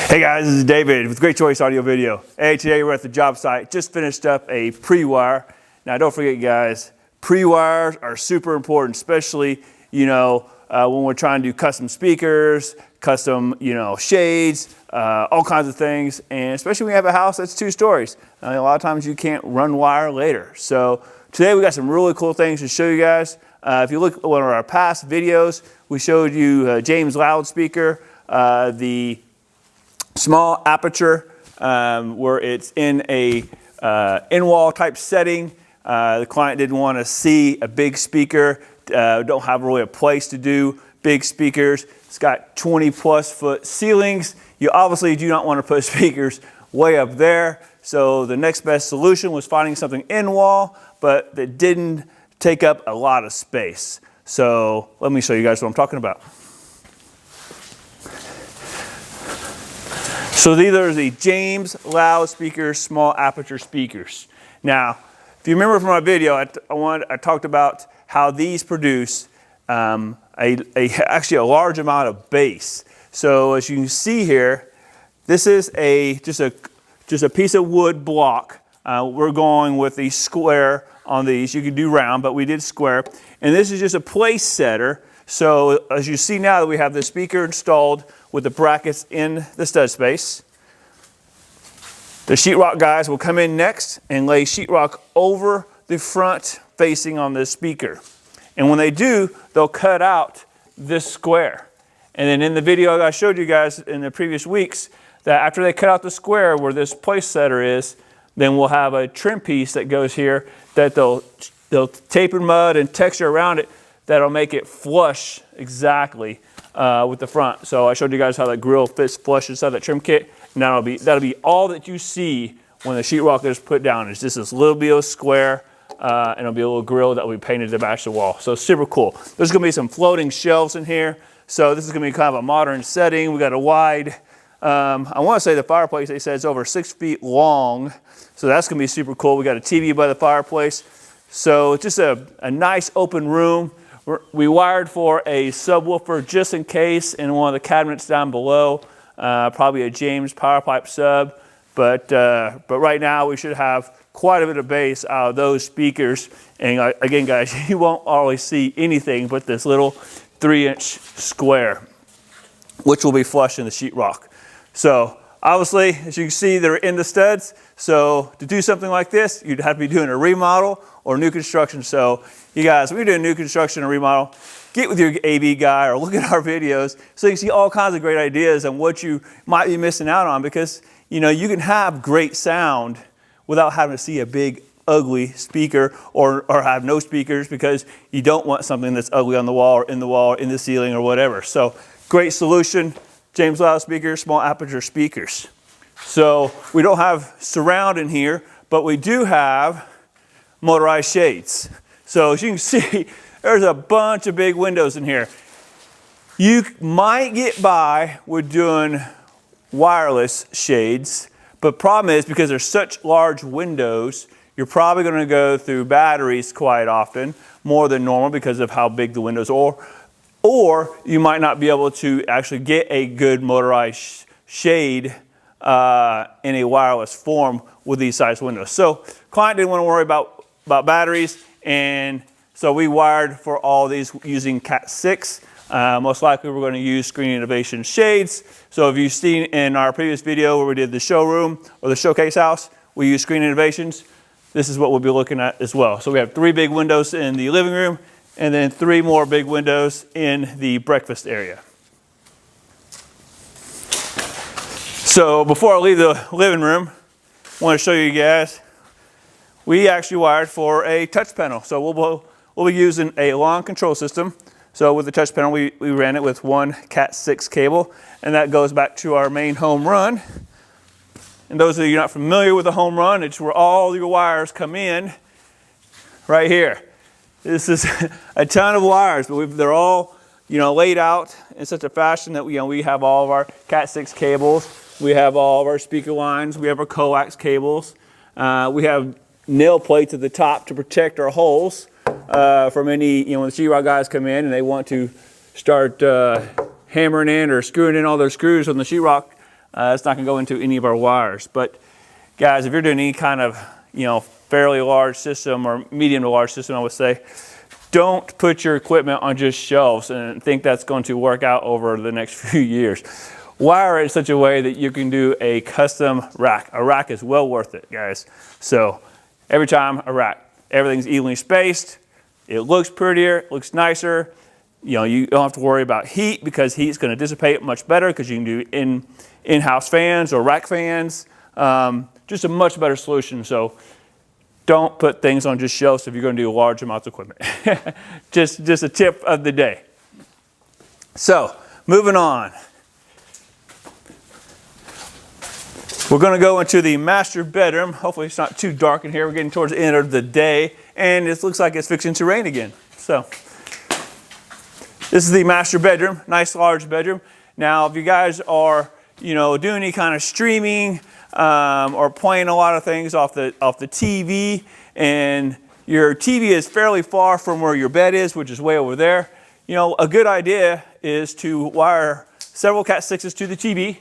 Hey guys, this is David with Great Choice Audio Video. Hey, today we're at the job site. Just finished up a pre-wire. Now don't forget guys, pre-wires are super important, especially, when we're trying to do custom speakers, custom, shades, all kinds of things. And especially when you have a house that's 2 stories. A lot of times you can't run wire later. So today we got some really cool things to show you guys. If you look at one of our past videos, we showed you James Loudspeaker, the small aperture where it's in a in-wall type setting. The client didn't want to see a big speaker, don't have really a place to do big speakers. It's got 20+ foot ceilings. You obviously do not want to put speakers way up there. So the next best solution was finding something in-wall, but that didn't take up a lot of space. So let me show you guys what I'm talking about. So these are the James Loudspeaker small aperture speakers. Now, if you remember from my video, I talked about how these produce actually a large amount of bass. So as you can see here, this is just a piece of wood block. We're going with the square on these. You can do round, but we did square. And this is just a place setter. So as you see now that we have the speaker installed with the brackets in the stud space, the sheetrock guys will come in next and lay sheetrock over the front facing on this speaker. And when they do, they'll cut out this square. And then in the video I showed you guys in the previous weeks, that after they cut out the square where this place setter is, then we'll have a trim piece that goes here that they'll taper mud and texture around it that'll make it flush exactly with the front. So I showed you guys how that grill fits flush inside that trim kit. And that'll be all that you see when the sheetrock is put down. It's just this little bit of square, and it'll be a little grill that will be painted to match the wall. So super cool. There's gonna be some floating shelves in here. So this is gonna be kind of a modern setting. We got a wide, I wanna say the fireplace, they said it's over 6 feet long. So that's gonna be super cool. We got a TV by the fireplace. So it's just a nice open room. We wired for a subwoofer just in case in one of the cabinets down below, probably a James Powerpipe sub, but right now we should have quite a bit of bass out of those speakers. And again guys, you won't always see anything but this little 3-inch square, which will be flush in the sheetrock. So obviously, as you can see, they're in the studs. So to do something like this, you'd have to be doing a remodel or new construction. So you guys, when you're doing new construction or remodel, get with your AV guy or look at our videos so you can see all kinds of great ideas on what you might be missing out on, because you can have great sound without having to see a big ugly speaker or have no speakers, because you don't want something that's ugly on the wall or in the ceiling or whatever. So great solution, James Loudspeaker small aperture speakers. So we don't have surround in here, but we do have motorized shades. So as you can see, there's a bunch of big windows in here. You might get by with doing wireless shades, but problem is because there's such large windows, you're probably going to go through batteries quite often, more than normal because of how big the windows are. Or you might not be able to actually get a good motorized shade in a wireless form with these size windows. So client didn't want to worry about batteries, and so we wired for all these using Cat 6. Most likely we're going to use Screen Innovation shades. So if you've seen in our previous video where we did the showroom or the showcase house, we use Screen Innovations. This is what we'll be looking at as well. So we have 3 big windows in the living room and then 3 more big windows in the breakfast area. So before I leave the living room, I want to show you guys, we actually wired for a touch panel. So we'll be using a long control system. So with the touch panel, we ran it with one Cat 6 cable, and that goes back to our main home run. And those of you not familiar with the home run, it's where all your wires come in right here. This is a ton of wires, but they're all laid out in such a fashion that we have all of our Cat 6 cables, we have all of our speaker lines, we have our coax cables, we have nail plates at the top to protect our holes from any, when the sheetrock guys come in and they want to start hammering in or screwing in all their screws on the sheetrock, It's not going to go into any of our wires. But guys, if you're doing any kind of, fairly large system or medium to large system, I would say, don't put your equipment on just shelves and think that's going to work out over the next few years. Wire it in such a way that you can do a custom rack. A rack is well worth it, guys. So every time a rack, everything's evenly spaced. It looks prettier, it looks nicer. You don't have to worry about heat because heat's going to dissipate much better because you can do in-house fans or rack fans. Just a much better solution. So don't put things on just shelves if you're going to do large amounts of equipment. just a tip of the day. So moving on. We're going to go into the master bedroom. Hopefully it's not too dark in here. We're getting towards the end of the day, and it looks like it's fixing to rain again. So this is the master bedroom, nice large bedroom. Now, if you guys are, doing any kind of streaming or playing a lot of things off the TV, and your TV is fairly far from where your bed is, which is way over there, a good idea is to wire several Cat 6s to the TV.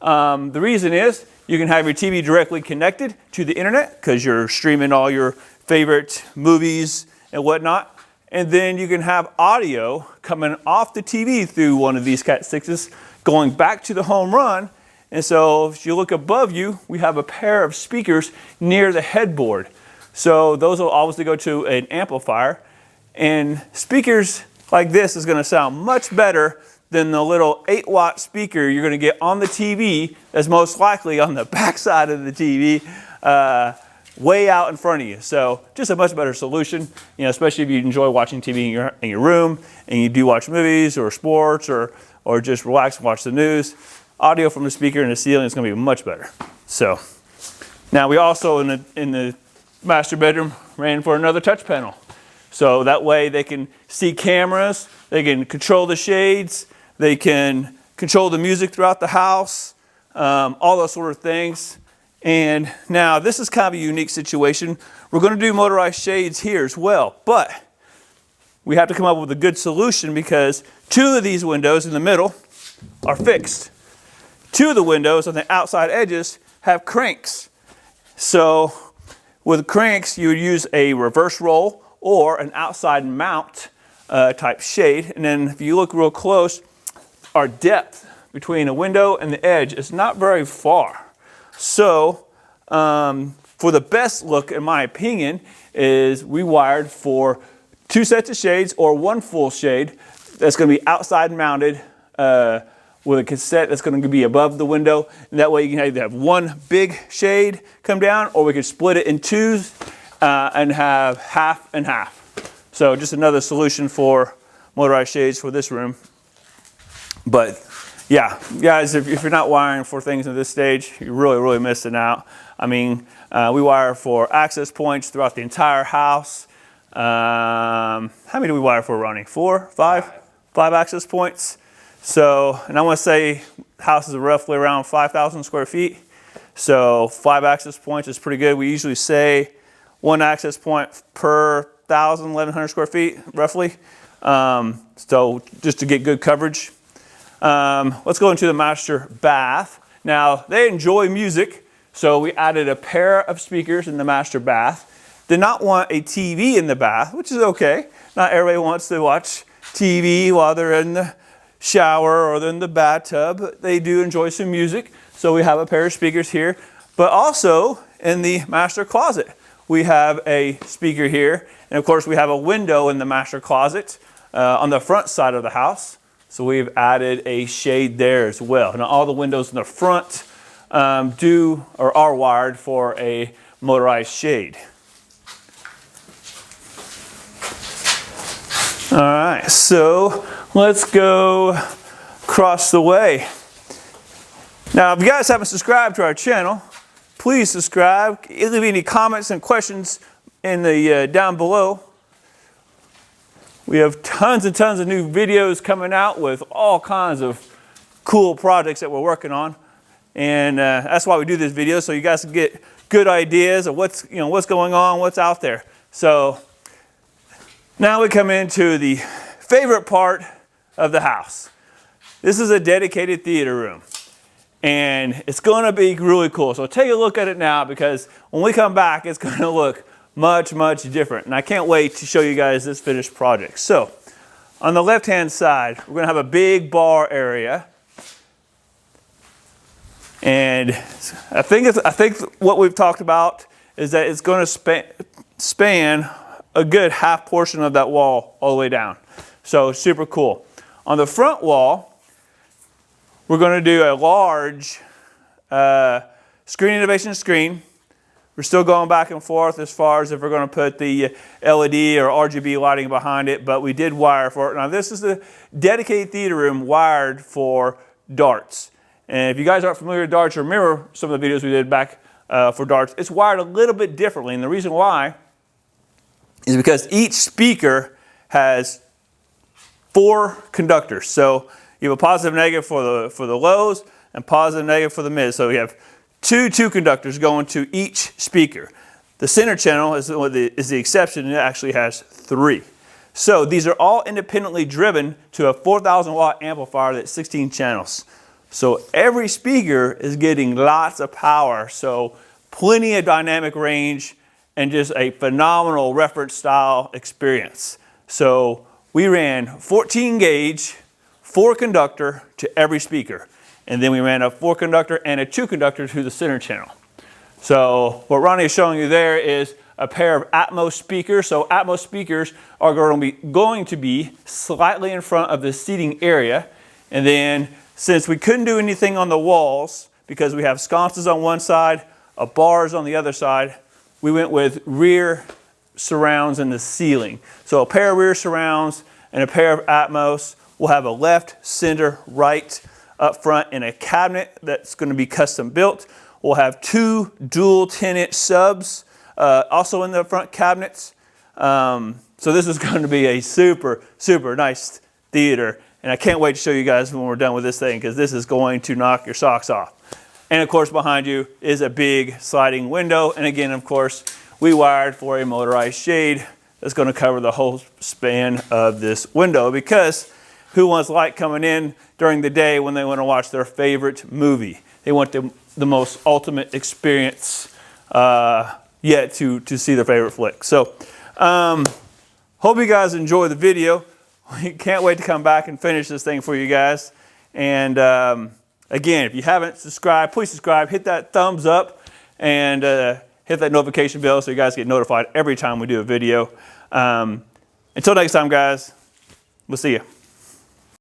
The reason is you can have your TV directly connected to the internet because you're streaming all your favorite movies and whatnot. And then you can have audio coming off the TV through one of these Cat 6s going back to the home run. And so if you look above you, we have a pair of speakers near the headboard. So those will obviously go to an amplifier. And speakers like this is going to sound much better than the little 8-watt speaker you're going to get on the TV that's most likely on the back side of the TV, way out in front of you. So just a much better solution, especially if you enjoy watching TV in your room and you do watch movies or sports or just relax and watch the news. Audio from the speaker in the ceiling is going to be much better. So now we also in the master bedroom ran for another touch panel. So that way they can see cameras, they can control the shades, they can control the music throughout the house, all those sort of things. And now this is kind of a unique situation. We're going to do motorized shades here as well, but we have to come up with a good solution because 2 of these windows in the middle are fixed. 2 of the windows on the outside edges have cranks. So with cranks, you would use a reverse roll or an outside mount type shade. And then if you look real close, our depth between a window and the edge is not very far. So for the best look, in my opinion, is we wired for 2 sets of shades or 1 full shade that's going to be outside mounted with a cassette that's going to be above the window. And that way you can either have 1 big shade come down, or we could split it in 2s and have half and half. So just another solution for motorized shades for this room. But yeah, guys, if you're not wiring for things at this stage, you're really missing out. I mean, we wire for access points throughout the entire house. How many do we wire for, Ronnie? 4, 5? 5 access points. So, and I want to say houses are roughly around 5,000 square feet. So 5 access points is pretty good. We usually say 1 access point per 1,000, 1,100 square feet, roughly. So just to get good coverage. Let's go into the master bath. Now, they enjoy music, so we added a pair of speakers in the master bath. Did not want a TV in the bath, which is okay. Not everybody wants to watch TV while they're in the shower or they're in the bathtub. They do enjoy some music, so we have a pair of speakers here. But also, in the master closet, we have a speaker here. And of course, we have a window in the master closet on the front side of the house. So we've added a shade there as well. Now all the windows in the front are wired for a motorized shade. All right, so let's go across the way. Now, if you guys haven't subscribed to our channel, please subscribe. Leave any comments and questions in the down below. We have tons and tons of new videos coming out with all kinds of cool projects that we're working on. And that's why we do this video, so you guys can get good ideas of what's going on, what's out there. So now we come into the favorite part of the house. This is a dedicated theater room. and it's going to be really cool. So take a look at it now, because when we come back, it's going to look much, much different. And I can't wait to show you guys this finished project. So on the left-hand side, we're going to have a big bar area. And I think what we've talked about is that it's going to span a good half portion of that wall all the way down. So super cool. On the front wall, we're going to do a large screen innovation screen. We're still going back and forth as far as if we're going to put the LED or RGB lighting behind it, but we did wire for it. Now this is the dedicated theater room wired for darts. And if you guys aren't familiar with darts, or remember some of the videos we did back for darts, it's wired a little bit differently. And the reason why is because each speaker has 4 conductors. So you have a positive and negative for the lows and positive and negative for the mids. So you have two conductors going to each speaker. The center channel is the exception, and it actually has 3. So these are all independently driven to a 4,000 watt amplifier that's 16 channels. So every speaker is getting lots of power, so plenty of dynamic range and just a phenomenal reference style experience. So we ran 14 gauge, 4 conductor to every speaker. And then we ran a 4 conductor and a 2 conductor to the center channel. So what Ronnie is showing you there is a pair of Atmos speakers. So Atmos speakers are going to be slightly in front of the seating area. And then since we couldn't do anything on the walls because we have sconces on one side, bars on the other side, we went with rear surrounds in the ceiling. So a pair of rear surrounds and a pair of Atmos. We'll have a left, center, right up front in a cabinet that's going to be custom built. We'll have 2 dual 10-inch subs also in the front cabinets. So this is going to be a super, super nice theater. And I can't wait to show you guys when we're done with this thing, because this is going to knock your socks off. And of course behind you is a big sliding window. And again, of course, we wired for a motorized shade that's going to cover the whole span of this window, because who wants light coming in during the day when they want to watch their favorite movie? They want the most ultimate experience yet to see their favorite flick. So hope you guys enjoy the video. We can't wait to come back and finish this thing for you guys. And again, if you haven't subscribed, please subscribe, hit that thumbs up, and hit that notification bell so you guys get notified every time we do a video. Until next time, guys, we'll see you.